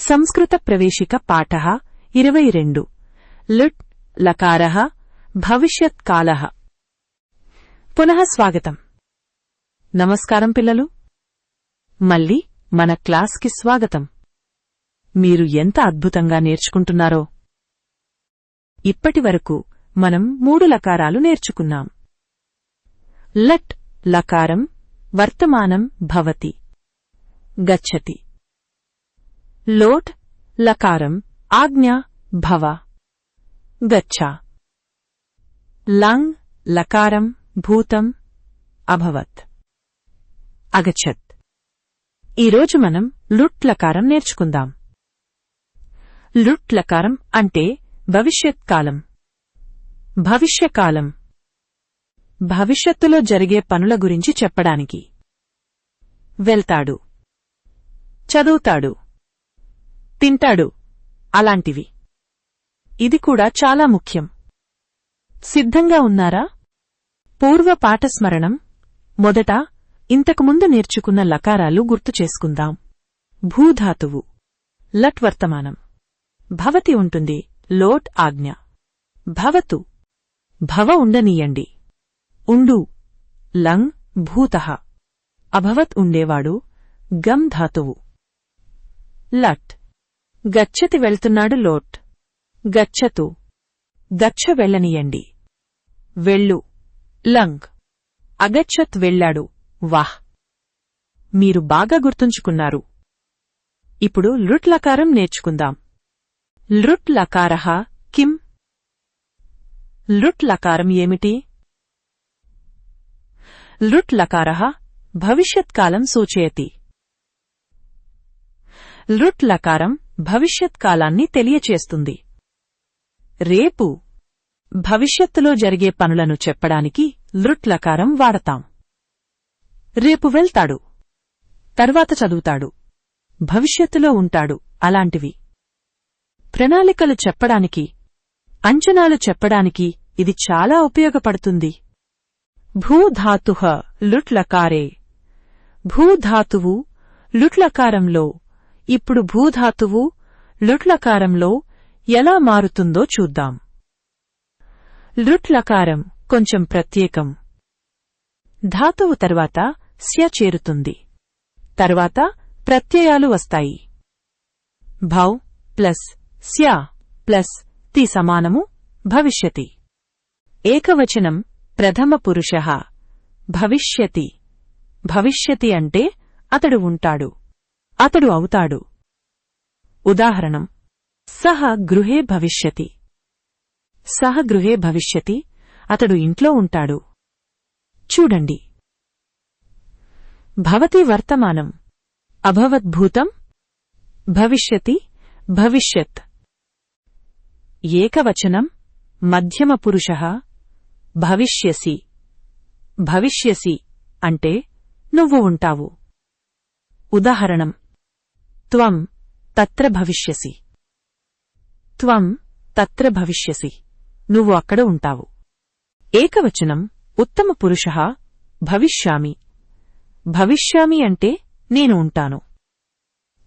సంస్కృత ప్రవేశిక పాఠః 22 లుట్ లకారః భవిష్యత్ కాలః. పునః స్వాగతం. నమస్కారం పిల్లలు, మళ్ళీ మన క్లాస్కి స్వాగతం. మీరు ఎంత అద్భుతంగా నేర్చుకుంటున్నారో. ఇప్పటివరకు మనం 3 లకారాలు నేర్చుకున్నాం. లట్ లకారం వర్తమానం భవతి గచ్చతి. లోట్ లకారం ఆజ్ఞ భవ గచ్చ. లంగ్ లకారం భూతం అభవత్ అగచ్చత్. ఈరోజు మనం లుట్ లకారం నేర్చుకుందాం. లుట్ లకారం అంటే భవిష్యత్కాలం, భవిష్యకాలం. భవిష్యత్తులో జరిగే పనుల గురించి చెప్పడానికి. వెళ్తాడు, చదువుతాడు, తింటాడు, అలాంటివి. ఇది కూడా చాలా ముఖ్యం. సిద్ధంగా ఉన్నారా? పూర్వ పాఠస్మరణం. మొదట ఇంతకుముందు నేర్చుకున్న లకారాలు గుర్తుచేసుకుందాం. భూధాతువు లట్ వర్తమానం. భవతి ఉంటుంది, లోట్ ఆజ్ఞ. భవతు భవ ఉండనీయండి, ఉండు. లంగ్ భూతః అభవత్ ఉండేవాడు, గం ధాతువు. లట్ గచ్చతి వెళ్తున్నాడు, లోట్. గచ్చతు గచ్చ వెళ్ళనీయండి, వెళ్ళు. లంగ్ అగచ్చత్ వెళ్ళాడు, వాహ్. మీరు బాగా గుర్తుంచుకున్నారు. ఇప్పుడు లుట్ లకారం నేర్చుకుందాం. లుట్ లకారః కిం? లుట్ లకారం ఏమిటి? లుట్ లకారః భవిష్యత్కాలం సూచయతి. లుట్ లకారం భవిష్యత్కాలాన్ని తెలియచేస్తుంది. రేపు భవిష్యత్తులో జరిగే పనులను చెప్పడానికి లుట్ లకారం వాడతాం. రేపు వెళ్తాడు, తర్వాత చదువుతాడు, భవిష్యత్తులో ఉంటాడు, అలాంటివి. ప్రణాళికలు చెప్పడానికి, అంచనాలు చెప్పడానికి ఇది చాలా ఉపయోగపడుతుంది. భూధాతుః లుట్ లకారే. భూధాతువు లుట్ లకారంలో. ఇప్పుడు భూధాతువు లుట్ లకారంలో ఎలా మారుతుందో చూద్దాం. లుట్ లకారం కొంచెం ప్రత్యేకం. ధాతువు తర్వాత స్య చేరుతుంది, తర్వాత ప్రత్యయాలు వస్తాయి. భౌ ప్లస్ స్య ప్లస్ తి సమానము భవిష్యతి. ఏకవచనం ప్రథమ పురుషః భవిష్యతి. భవిష్యతి అంటే అతడు ఉంటాడు, అతడు అవుతాడు. ఉదాహరణం సహ గృహే భవిష్యతి. సహ గృహే భవిష్యతి, అతడు ఇంట్లో ఉంటాడు. చూడండి. భవతి వర్తమానం. అభవత్ భూతం భవిష్యతి భవిష్యత్. ఏకవచనం మధ్యమ పురుషః భవిష్యసి. భవిష్యసి అంటే నువ్వు ఉంటావు. ఉదాహరణం త్వం తత్ర భవిష్యసి. త్వం తత్ర భవిష్యసి, నువ్వు అక్కడ ఉంటావు. ఏకవచనం ఉత్తమ పురుషః భవిష్యామి. భవిష్యామి అంటే నేను ఉంటాను.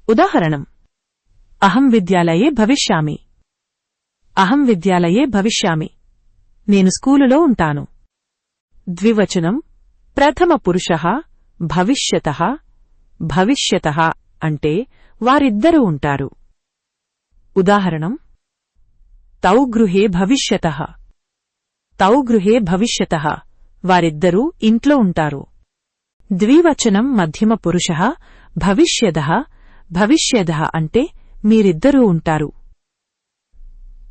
ఉదాహరణం అహం విద్యాలయే భవిష్యామి. అహం విద్యాలయే భవిష్యామి, నేను స్కూలులో ఉంటాను. ద్వివచనం ప్రథమ పురుషః భవిష్యతః. భవిష్యతః అంటే వారిద్దరూ ఉంటారు. ఉదాహరణం తౌ గృహే భవిష్యతః. తౌ గృహే భవిష్యతః, వారిద్దరూ ఇంట్లో ఉంటారు. ద్వివచనం మధ్యమ పురుషః భవిష్యదః. భవిష్యదః అంటే మీరిద్దరూ ఉంటారు.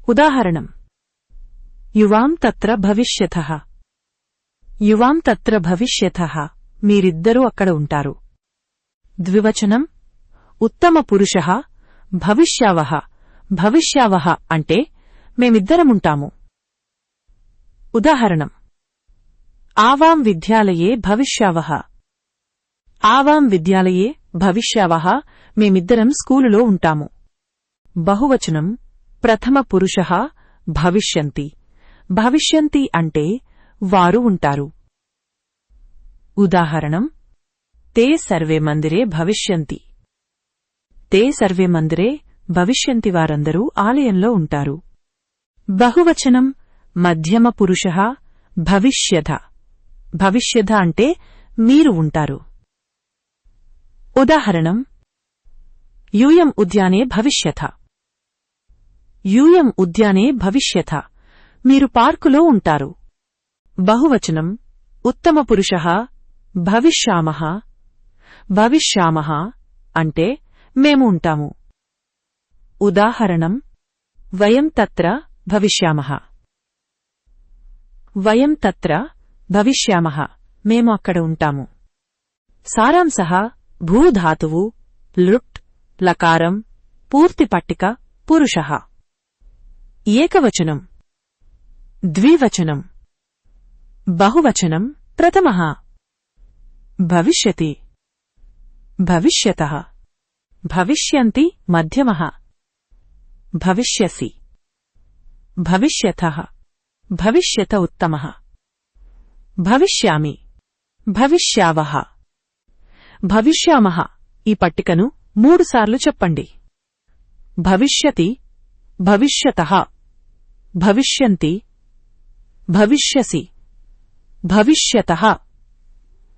ఉదాహరణం యువాం తత్ర భవిష్యతః. యువాం తత్ర భవిష్యతః, మీరిద్దరూ అక్కడ ఉంటారు. ద్వివచనం ఉత్తమ పురుషః భవిష్యావః. భవిష్యావః అంటే మేమిద్దరముంటాము. ఉదాహరణం ఆవాం విద్యాలయే భవిష్యావః. ఆవాం విద్యాలయే భవిష్యావః, మేమిద్దరం స్కూలులో ఉంటాము. బహువచనం ప్రథమ పురుషః భవిష్యంతి. భవిష్యంతి అంటే వారు ఉంటారు. ఉదాహరణం ते सर्वे मंदिरे भविष्यन्ति. ते सर्वे मंदिरे భవిష్యంతి వారందరూ ఆలయంలో ఉంటారు. బహువచనం మధ్యమ పురుషః భవిష్యథ. భవిష్యథ అంటే మీరు ఉంటారు. ఉదాహరణం యూయం ఉద్యానే భవిష్యథ. యూయం ఉద్యానే భవిష్యథ మీరు పార్కులో ఉంటారు. బహువచనం ఉత్తమ పురుషః భవిష్యామః. భవిష్యామః అంటే మేము ఉంటాము. ఉదాహరణం వయం తత్ర భవిష్యామః. వయం తత్ర భవిష్యామః మేము అక్కడ ఉంటాము. సారాంశః భూధాతువు లుట్ లకారం పూర్తి పట్టిక పురుషః. ఏకవచనం ద్వివచనం బహువచనం ప్రథమః భవిష్యతి భవిష్యతః భవిష్యంతి మధ్యమః భవిష్యసి భవిష్యతః భవిష్యత ఉత్తమః భవిష్యామి భవిష్యావః భవిష్యామః ఈ పట్టికను 3 సార్లు చెప్పండి. భవిష్యతి భవిష్యతః భవిష్యంతి భవిష్యసి భవిష్యతః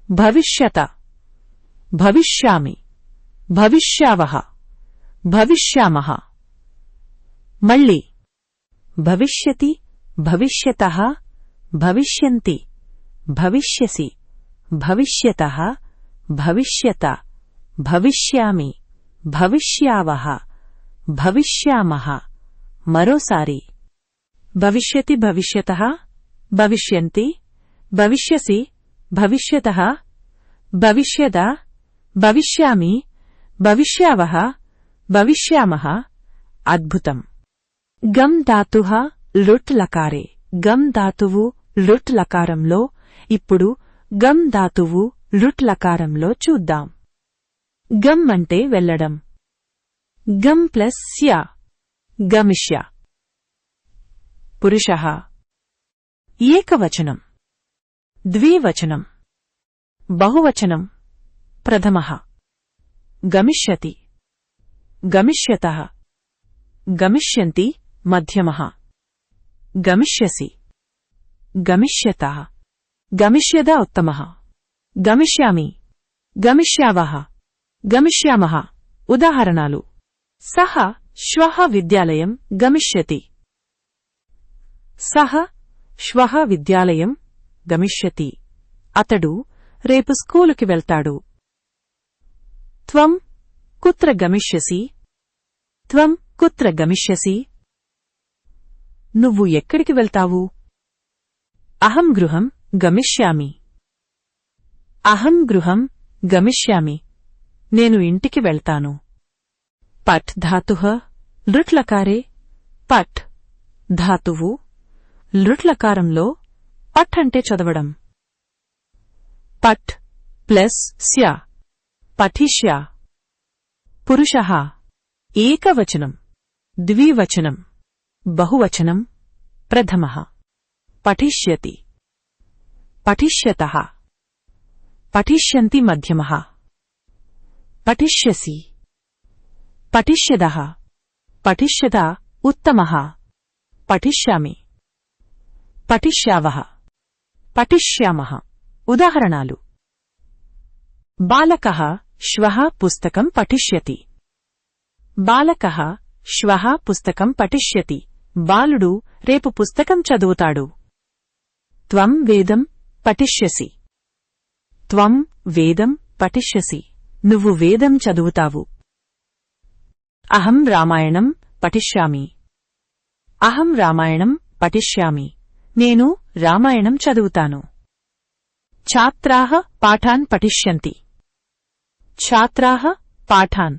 భవిష్యత భవిష్యామి భవిష్యావః భవిష్యామః. మళ్ళీ భవిష్యతి భవిష్యతః భవిష్యంతి భవిష్యసి భవిష్యతః భవిష్యత భవిష్యామి భవిష్యావః భవిష్యామః. మరోసారి భవిష్యతి భవిష్యతః భవిష్యంతి భవిష్యసి భవిష్యతః భవిష్యత భవిష్యామి భవిష్యావః భవిష్యామః. అద్భుతం. గమ్ ధాతుః లుట్ లకారే. గమ్ ధాతువు లుట్ లకారంలో. ఇప్పుడు గమ్ ధాతువు లుట్ లకారంలో చూద్దాం. గమ్ అంటే వెళ్లడం. Gum plus స్య గమిష్య. పురుషః ఏకవచనం ద్వివచనం బహువచనం ప్రథమః గమిష్యతి గమిష్యతః గమిష్యంతి మధ్యమః గమిష్యసి గమిష్యతః గమిష్యద ఉత్తమః గమిష్యామి గమిష్యావః గమిష్యామః. ఉదాహరణాలు సః శ్వః విద్యాలయం గమిష్యతి. సః శ్వః విద్యాలయం గమిష్యతి. అతడు రేపు స్కూలుకి వెళ్తాడు. త్వం కుత్ర గమిష్యసి. త్వం కుత్ర గమిష్యసి. నువ్వు ఎక్కడికి వెళ్తావు? అహం గృహం గమిష్యామి. అహం గృహం గమిష్యామి నేను ఇంటికి వెళ్తాను. పట్ ధాతుః లృట్ లకారే. పట్ ధాతువు లృట్ లకారంలో. పట్ అంటే చదవడం. పట్ ప్లస్ స్య పఠిష్య. పురుషః ఏకవచనం ద్వివచనం బహువచనం ప్రథమః పఠిష్యతి పఠిష్యతః పఠిష్యంతి మధ్యమః పఠిష్యసి పఠిష్యదః పఠిష్యత ఉత్తమః పఠిష్యామి పఠిష్యావః పఠిష్యామః. ఉదాహరణాలు బాలకः శ్వः పుస్తకం పఠిష్యతి. బాలకः శ్వः పుస్తకం పఠిష్యతి. బాలుడు రేపు పుస్తకం చదువుతాడు. త్వం వేదం పఠిష్యసి. త్వం వేదం పఠిష్యసి నువ్వు వేదం చదువుతావు. అహం రామాయణం పఠిష్యామి. అహం రామాయణం పఠిష్యామి నేను రామాయణం చదువుతాను. ఛాత్రాః పాఠాన్ పఠిష్యంతి. ఛాత్రాః పాఠాన్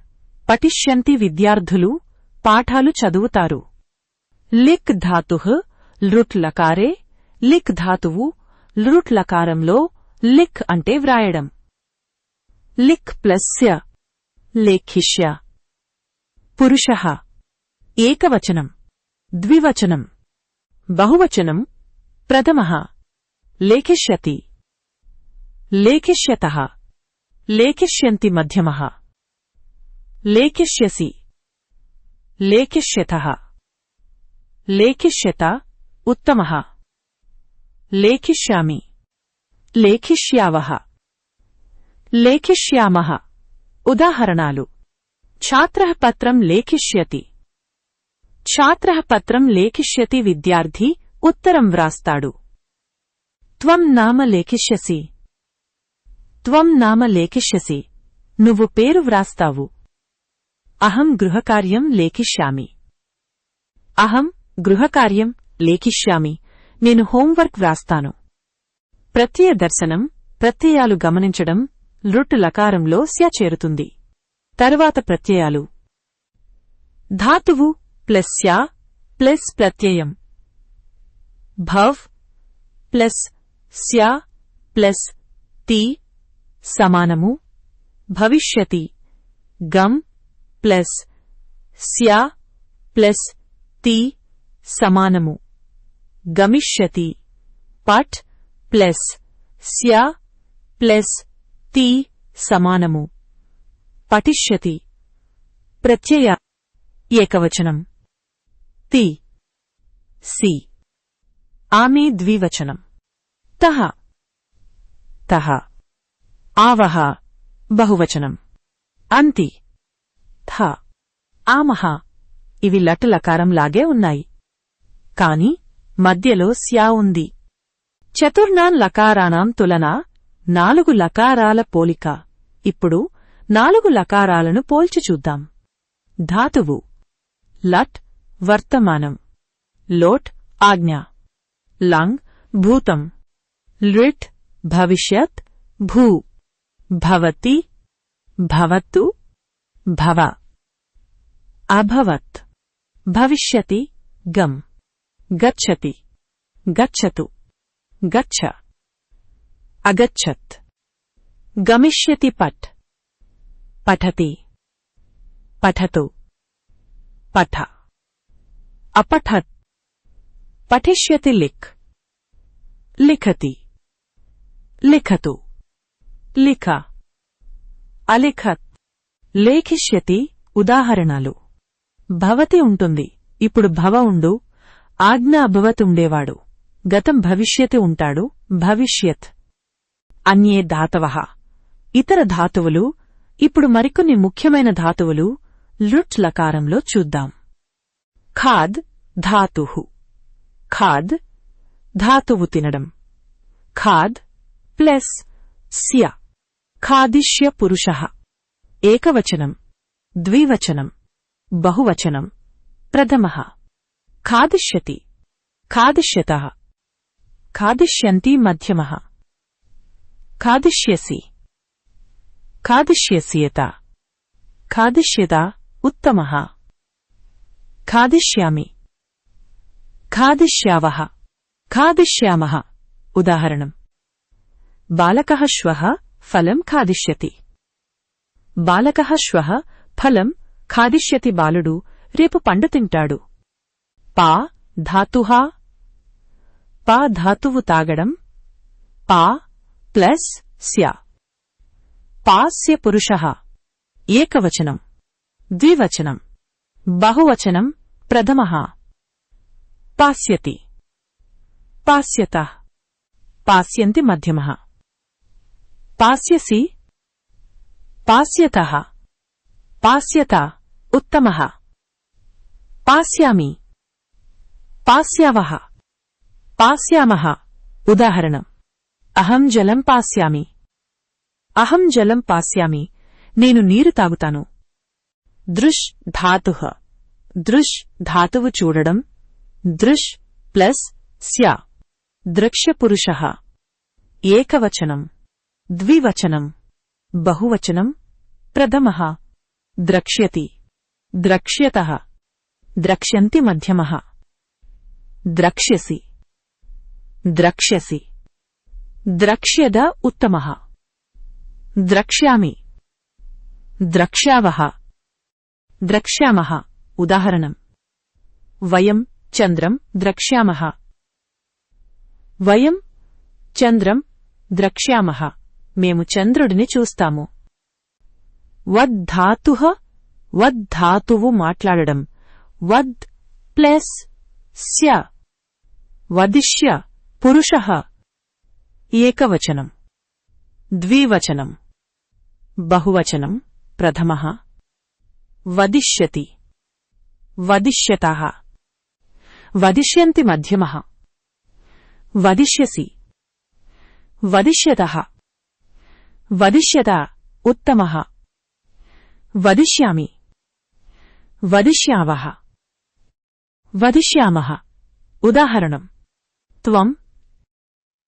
పఠిష్యంతి విద్యార్థులు పాఠాలు చదువుతారు. లిక్ ధాతుః లృట్ లకారే. లిక్ ధాతువు లృట్ లకారంలో. లిక్ అంటే వ్రాయడం. Lick plus స్య లేఖిష్య. పురుషః ఏకవచనం ద్వివచనం బహువచనం ప్రథమః లేఖిష్యతి లేఖిష్యతః లేఖిష్యంతి మధ్యమః లేఖిష్యసి లేఖిష్యతః లేఖిష్యత ఉత్తమః లేఖిష్యామి లేఖిష్యావః లేఖిష్యామః ఉదాహరణాలు ఛాత్రః పత్రం లేఖిష్యతి ఛాత్రః పత్రం లేఖిష్యతి విద్యార్థి ఉత్తరం వ్రాస్తాడు త్వం నామ లేఖిష్యసి త్వం నామ లేఖిష్యసి నువ్వు పేరు వ్రాస్తావు అహం గృహకార్యం లేఖిష్యామి అహం గృహకార్యం లేఖిష్యామి నేను హోంవర్క్ వ్రాస్తాను ప్రత్యయ దర్శనం ప్రత్యయాలు గమనించడం లృట్ లకారంలో స్య చేరుతుంది తరువాత ప్రత్యయాలు ధాతువు ప్లస్ స్యా ప్లస్ ప్రత్యయం భవ్ ప్లస్ స్యా ప్లస్ తి సమానము భవిష్యతి గమ్ ప్లస్ స్యా ప్లస్ తి సమానము గమిష్యతి పట్ ప్లస్ స్యా ప్లస్ తి సమానము పఠిష్యతి ప్రత్యయ ఏకవచనం తి సి ఆమె ద్వివచనం తహ తహ ఆవహ బహువచనం అంతి థ ఆమహ ఇవి లట్ లకారంలాగే ఉన్నాయి కాని మధ్యలో స్యా ఉంది చతుర్నాన్ లకారాణం తులన 4 లకారాల పోలిక ఇప్పుడు 4 లకారాలను పోల్చి చూద్దాం ధాతువు లట్ వర్తమానం లోట్ ఆజ్ఞ లంగ్ భూతం లిట్ భవిష్యత్ భూ భవతి భవతు భవ అభవత్ భవిష్యతి గమ్ గచ్చతి గచ్చతు గచ్చ అగచ్చత్ గమిష్యతి పట్ పఠతి పఠతు పఠ అపఠత్ పఠిష్యతి లిఖ్ లిఖతి లిఖతు లిఖ అలిఖత్ లేఖిష్యతి ఉదాహరణలు భవతి ఉంటుంది ఇప్పుడు భవ ఉండు ఆజ్ఞ అభవత్ ఉండేవాడు గతం భవిష్యతి ఉంటాడు భవిష్యత్ అన్యే ధాతవః ఇతర ధాతువులు ఇప్పుడు మరికొన్ని ముఖ్యమైన ధాతువులు లృట్ లకారంలో చూద్దాం ఖాద్ ధాతుః ఖాద్ ధాతువు తినడం ఖాద్ ప్లస్ స్య ఖాదిష్య పురుషః ఏకవచనం ద్వివచనం బహువచనం ప్రథమః ఖాదిష్యతి ఖాదిష్యతః ఖాదిష్యంతి మధ్యమః ఖాదిష్యసి ఖాదిష్యస్యేత ఖాదిష్యత ఉత్తమః ఖాదిష్యామి ఖాదిష్యావః ఖాదిష్యామః ఉదాహరణం బాలకः శ్వः ఫలం ఖాదిష్యతి బాలకः శ్వः ఫలం ఖాదిష్యతి బాలుడు రేపు పండు తింటాడు పా ధాతుః పా ధాతువు తాగడం పా ప్లస్ స్య పాస్య పురుషః ఏకవచనం ద్వివచనం బహువచనం ప్రథమః పాస్యతి పాస్యతః పాస్యంతి మధ్యమః పాస్యసి పాస్యతః పాస్యత ఉత్తమః పాస్యామి పాస్యావః పాస్యామః ఉదాహరణం అహం జలం పాస్యామి అహం జలం పాస్యామి నేను నీరు తాగుతాను దృష్ ధాతుః దృష్ ధాతువు చూడడం దృష్ ప్లస్ స్య దృక్ష్యపురుషః ఏకవచనం ద్వివచనం బహువచనం ప్రథమః ద్రక్ష్యతి ద్రక్ష్యతః ద్రక్ష్యంతి మధ్యమః ద్రక్ష్యసి ద్రక్ష్యసి ద్రక్ష్యద ఉత్తమః ద్రక్ష్యామి ద్రక్ష్యావః ద్రక్ష్యామః ఉదాహరణం వయం చంద్రం ద్రక్ష్యామః వయం చంద్రం ద్రక్ష్యామః మేము చంద్రుడిని చూస్తాము వద్ధాతుః వద్ధాతువు మాట్లాడడం వద్ ప్లస్ స్య వదిష్య పురుషః ఏకవచనం ద్వివచనం బహువచనం ప్రథమః వదిష్యతి వదిష్యతః వదిష్యంతి మధ్యమః వదిష్యసి వదిష్యతః వదిష్యత ఉత్తమః వదిష్యామి వదిష్యావః వదిష్యామః ఉదాహరణం త్వం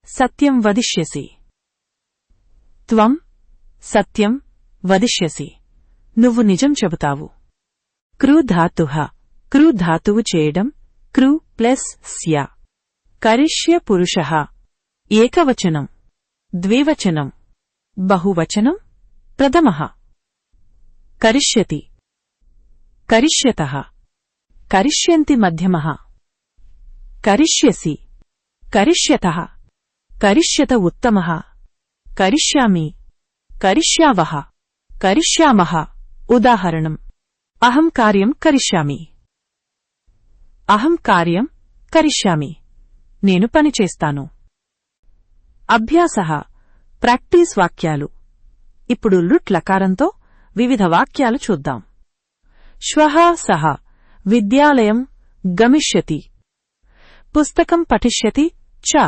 సత్యం వదిష్యసి త్వం సత్యం వదిష్యసి నువ్వు నిజం చెబుతావు క్రు ధాతుః క్రు ధాతువు చేయడం క్రు ప్లస్ స్య కరిష్య పురుషః ఏకవచనం ద్వివచనం బహువచనం ప్రథమః కరిష్యతి కరిష్యతః కరిష్యంతి మధ్యమః కరిష్యసి కరిష్యతః కరిష్యత ఉత్తమః కరిష్యామి కరిష్యావః కరిష్యామః ఉదాహరణం అహం కార్యం కరిష్యామి అహం కార్యం కరిష్యామి నేను పని చేస్తాను అభ్యాసః ప్రాక్టీస్ వాక్యాలు ఇప్పుడు లుట్ లకారంతో వివిధ వాక్యాలు చూద్దాం శ్వః సః విద్యాలయం గమిష్యతి పుస్తకం పఠిష్యతి చ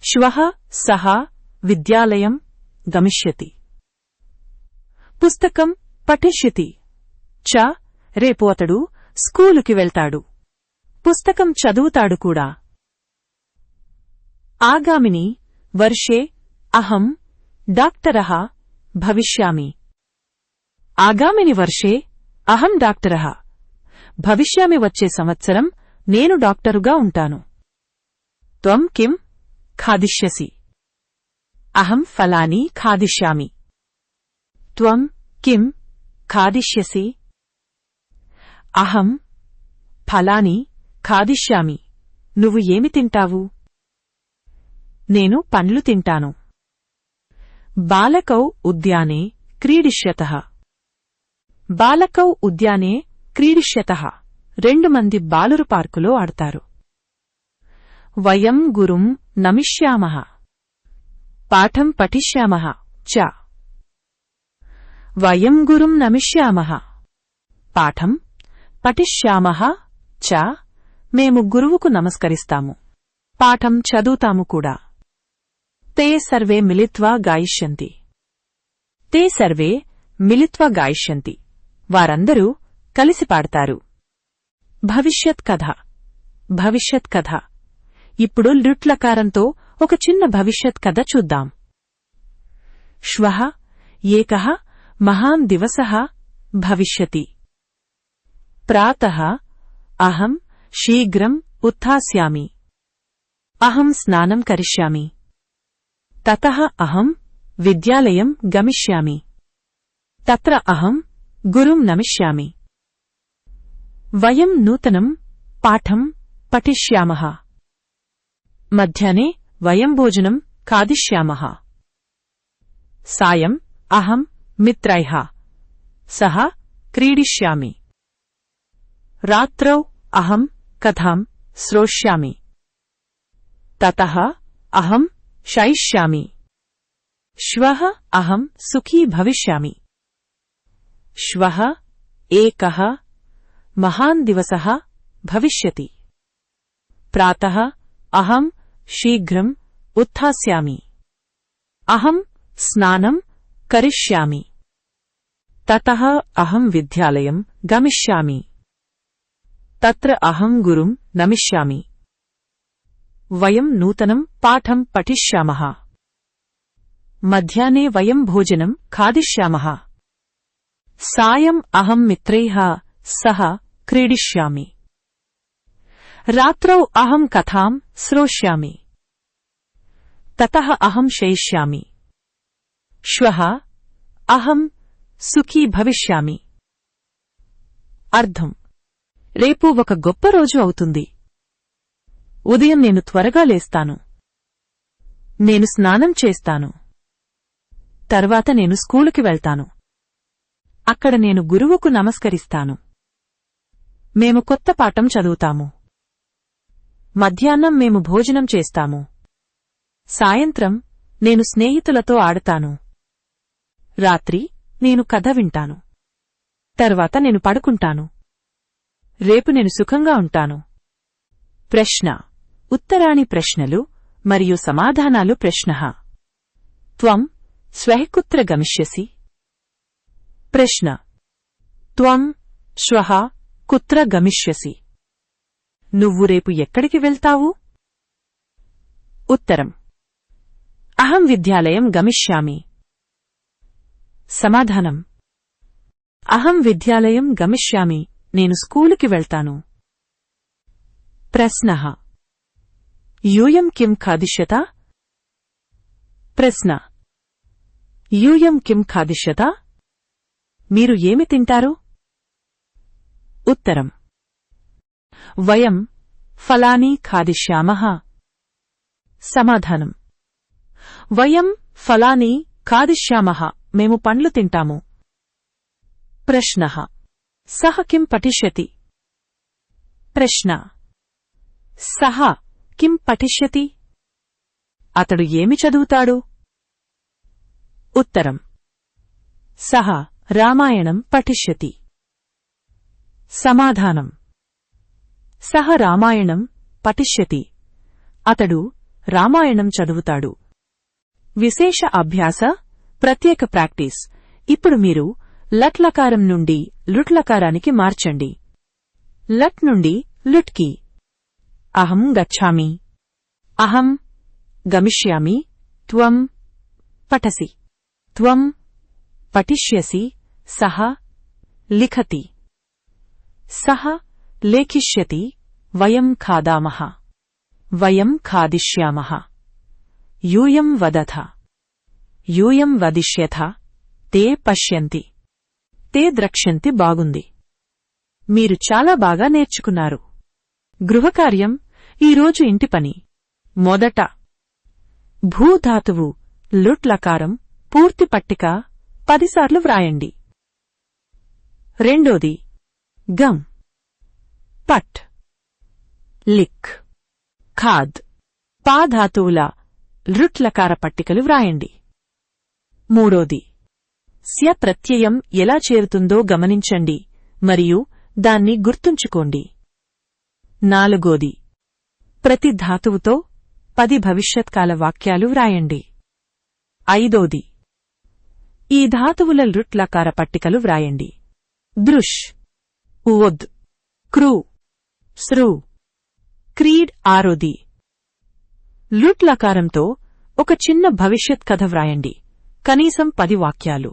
శ్వః సః విద్యాలయం గమిష్యతి పుస్తకం పఠిష్యతి చ రేపు అతడు స్కూలుకి వెళ్తాడు పుస్తకం చదువుతాడు కూడా ఆగామిని వర్షే అహం డాక్టరః భవిష్యామి ఆగామిని వర్షే అహం డాక్టరః భవిష్యామి వచ్చే సంవత్సరం నేను డాక్టరుగా ఉంటాను త్వం కిం ఖాదిష్యసి అహం ఫలాని ఖాదిష్యామి త్వం కిం ఖాదిష్యసి అహం ఫలాని ఖాదిష్యామి నువ్వు ఏమి తింటావు నేను పండ్లు తింటాను బాలకౌ ఉద్యానే క్రీడిష్యతః బాలకౌ ఉద్యానే క్రీడిష్యతః 2 మంది బాలురు పార్కులో ఆడతారు వయం గురుం నమిష్యామః పాఠం పఠిష్యామః చ వయం గురుం నమిష్యామః పాఠం పఠిష్యామః చ మేము గురువుకు నమస్కరిస్తాము పాఠం చదువుతాము కూడా తే సర్వే మిలిత్వా గాయిష్యంతి తే సర్వే మిలిత్వా గాయిష్యంతి వారందరూ కలిసి పాడతారు భవిష్యత్ కథ భవిష్యత్ కథ ఇప్పుడు లుట్లకారంతో ఒక చిన్న భవిష్యత్ కథ చూద్దాం శ్వః ఏకః మహాన్ దివసః భవిష్యతి ప్రాతః అహం శీఘ్రం ఉత్థాస్యామి అహం స్నానం కరిష్యామి తతః అహం విద్యాలయం గమిష్యామి తత్ర అహం గురుం నమిష్యామి వయం నూతనం పాఠం పఠిష్యామః మధ్యాహ్నే వయం భోజనం ఖాదిష్యామః సాయం అహం మిత్రైః సహ క్రీడిష్యామి రాత్రౌ అహం కథాం శ్రోష్యామి తతః అహం శయిష్యామి శ్వః అహం సుఖీ భవిష్యామి శ్వః ఏకః మహాన్ దివసః భవిష్యతి ప్రాతః అహం శీఘ్రం ఉత్థాస్యామి అహం స్నానం కరిష్యామి తతః అహం విద్యాలయం గమిష్యామి తత్ర అహం గురుం నమిష్యామి వయం నూతనం పాఠం పఠిష్యామః మధ్యాహ్నే వయం భోజనం ఖాదిష్యామః సాయం అహం మిత్రైః సహ క్రీడిష్యామి రాత్రౌ అహం కథాం శ్రోష్యామి తతః అహం శయిష్యామి శ్వః అహం సుఖీ భవిష్యామి అర్థం రేపు ఒక గొప్ప రోజు అవుతుంది ఉదయం నేను త్వరగా లేస్తాను నేను స్నానం చేస్తాను తర్వాత నేను స్కూలుకి వెళ్తాను అక్కడ నేను గురువుకు నమస్కరిస్తాను మేము కొత్త పాఠం చదువుతాము. మధ్యాహ్నం మేము భోజనం చేస్తాము. సాయంత్రం నేను స్నేహితులతో ఆడతాను. రాత్రి నేను కథ వింటాను. తర్వాత నేను పడుకుంటాను. రేపు నేను సుఖంగా ఉంటాను. ప్రశ్న ఉత్తరాణి ప్రశ్నలు మరియు సమాధానాలు. ప్రశ్నః త్వం శ్వః కుత్ర గమిష్యసి? ప్రశ్న త్వం శ్వః కుత్ర గమిష్యసి? నువ్వు రేపు ఎక్కడికి వెళ్తావు? ఉత్తరం అహం విద్యాలయం గమిష్యామి. సమాధానం అహం విద్యాలయం గమిష్యామి. నేను స్కూలుకి వెళ్తాను. ప్రశ్నః యూయం కిం ఖాదిష్యత? ప్రశ్న యూయం కిం ఖాదిష్యత? మీరు ఏమి తింటారు? ఉత్తరం వయం ఫలాని ఖాదిష్యామః. సమాధానం వయం ఫలాని ఖాదిష్యామః. మేము పండ్లు తింటాము. ప్రశ్నః సః కిం పఠిష్యతి? ప్రశ్న సః కిం పఠిష్యతి? అతడు ఏమి చదువుతాడు? ఉత్తరం సః రామాయణం పఠిష్యతి. సమాధానం సః రామాయణం పఠిష్యతి. అతడు రామాయణం చదువుతాడు. విశేష అభ్యాస ప్రత్యేక ప్రాక్టీస్. ఇప్పుడు మీరు లట్ లకారం నుండి లుట్ లకారానికి మార్చండి. లట్ నుండి లుట్ కి. అహం గచ్ఛామి, అహం గమిష్యామి. త్వం పఠసి, త్వం పఠిష్యసి. సః లిఖతి, సః లేఖిష్యతి. వయం ఖాదామః, వయం ఖాదిష్యామః. యూయం వదథ, యూయం వదిష్యథ. తే పశ్యంతి, తే ద్రక్ష్యంతి. బాగుంది. మీరు చాలా బాగా నేర్చుకున్నారు. గృహకార్యం ఈరోజు ఇంటి పని. మొదట భూధాతువు లుట్ లకారం పూర్తి పట్టిక 10 సార్లు వ్రాయండి. రెండోది గమ్, పట్, లిక్, ఖాద్, పా ధాతువుల లుట్ లకార పట్టికలు వ్రాయండి. మూడోది స్య ప్రత్యయం ఎలా చేరుతుందో గమనించండి మరియు దాన్ని గుర్తుంచుకోండి. నాలుగోది ప్రతి ధాతువుతో 10 భవిష్యత్కాల వాక్యాలు వ్రాయండి. ఐదోది ఈ ధాతువుల లుట్ లకార పట్టికలు వ్రాయండి. దృష్, ఉవద్, క్రూ, స్రూ, క్రీడ్. ఆరోది లుట్ లకారంతో ఒక చిన్న భవిష్యత్ కథ వ్రాయండి, కనీసం 10 వాక్యాలు.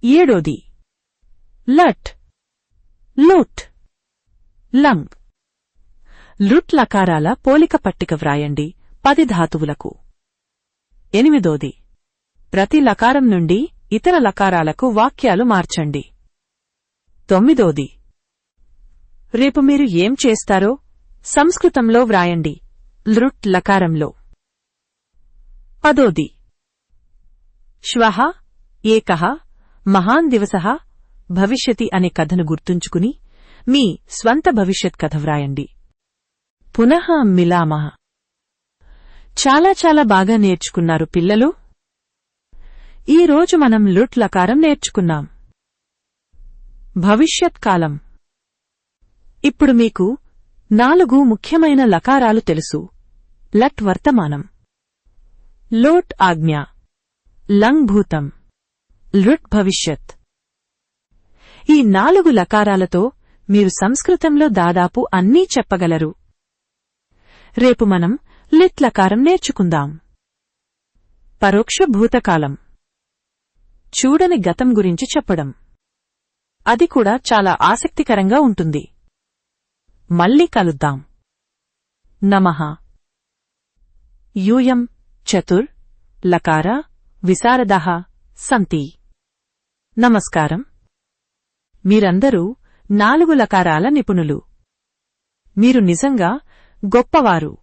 ఏడోది లట్, లుట్, లంగ్. లుట్ లకారాల పోలిక పట్టిక వ్రాయండి 10 ధాతువులకు. ఎనిమిదోది ప్రతి లకారం నుండి ఇతర లకారాలకు వాక్యాలు మార్చండి. తొమ్మిదోది రేపు మీరు ఏం చేస్తారో సంస్కృతంలో వ్రాయండి లుట్ లకారంలో. పదోది శ్వః ఏకః మహాన్ దివసః భవిష్యతి అనే కథను గుర్తుంచుకుని మీ స్వంత భవిష్యత్ కథ వ్రాయండి. పునః మిలామః. చాలా చాలా బాగా నేర్చుకున్నారు పిల్లలు. ఈరోజు మనం లుట్ లకారం నేర్చుకున్నాం. భవిష్యత్ కాలం. ఇప్పుడు మీకు 4 ముఖ్యమైన లకారాలు తెలుసు. లట్ వర్తమానం, లోట్ ఆజ్ఞ, లంగ్ భూతం, లుట్ భవిష్యత్. ఈ 4 లకారాలతో మీరు సంస్కృతంలో దాదాపు అన్నీ చెప్పగలరు. రేపు మనం లిట్ లకారం నేర్చుకుందాం. పరోక్ష భూతకాలం. చూడని గతం గురించి చెప్పడం. అది కూడా చాలా ఆసక్తికరంగా ఉంటుంది. మళ్ళీ కలుద్దాం. నమః. యూయం చతుర్ లకార విశారదః సంతి. నమస్కారం. మీరందరూ 4 లకారాల నిపుణులు. మీరు నిజంగా గొప్పవారు.